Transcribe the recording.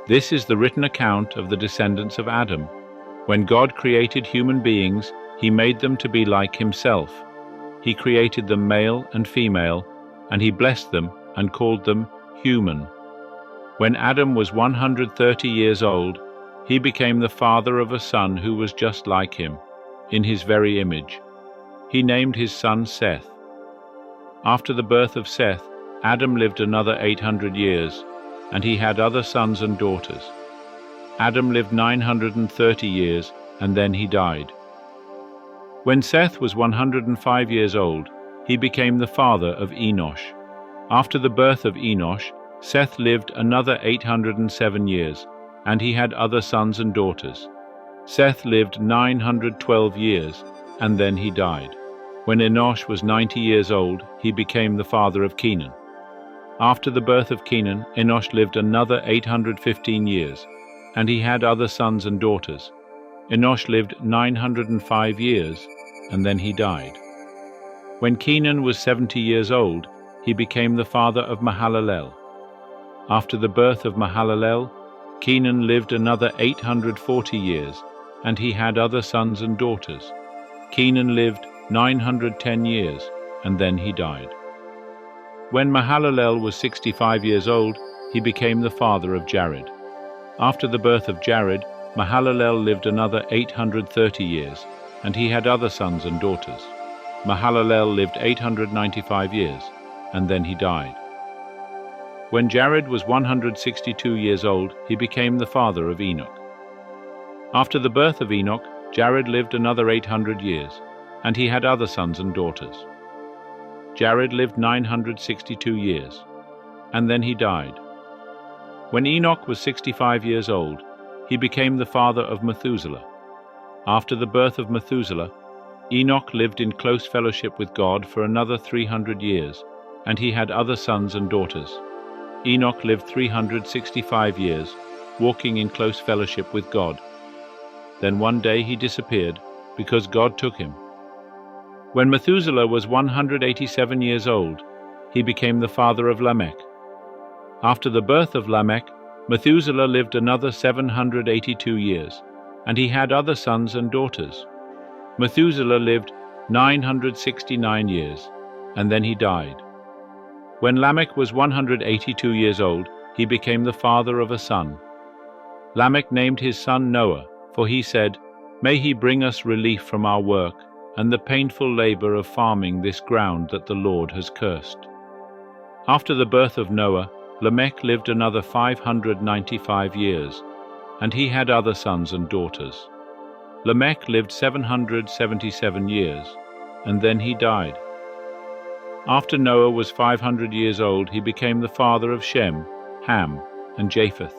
This is the written account of the descendants of Adam. When God created human beings, he made them to be like himself. He created them male and female, and he blessed them and called them human. When Adam was 130 years old, he became the father of a son who was just like him, in his very image. He named his son Seth. After the birth of Seth, Adam lived another 800 years, and he had other sons and daughters. Adam lived 930 years, and then he died. When Seth was 105 years old, he became the father of Enosh. After the birth of Enosh, Seth lived another 807 years, and he had other sons and daughters. Seth lived 912 years, and then he died. When Enosh was 90 years old, he became the father of Kenan. After the birth of Kenan, Enosh lived another 815 years, and he had other sons and daughters. Enosh lived 905 years, and then he died. When Kenan was 70 years old, he became the father of Mahalalel. After the birth of Mahalalel, Kenan lived another 840 years, and he had other sons and daughters. Kenan lived 910 years, and then he died. When Mahalalel was 65 years old, he became the father of Jared. After the birth of Jared, Mahalalel lived another 830 years, and he had other sons and daughters. Mahalalel lived 895 years, and then he died. When Jared was 162 years old, he became the father of Enoch. After the birth of Enoch, Jared lived another 800 years, and he had other sons and daughters. Jared lived 962 years, and then he died. When Enoch was 65 years old, he became the father of Methuselah. After the birth of Methuselah, Enoch lived in close fellowship with God for another 300 years, and he had other sons and daughters. Enoch lived 365 years, walking in close fellowship with God. Then one day he disappeared, because God took him. When Methuselah was 187 years old, he became the father of Lamech. After the birth of Lamech, Methuselah lived another 782 years, and he had other sons and daughters. Methuselah lived 969 years, and then he died. When Lamech was 182 years old, he became the father of a son. Lamech named his son Noah, for he said, "May he bring us relief from our work and the painful labor of farming this ground that the Lord has cursed." After the birth of Noah, Lamech lived another 595 years, and he had other sons and daughters. Lamech lived 777 years, and then he died. After Noah was 500 years old, he became the father of Shem, Ham, and Japheth.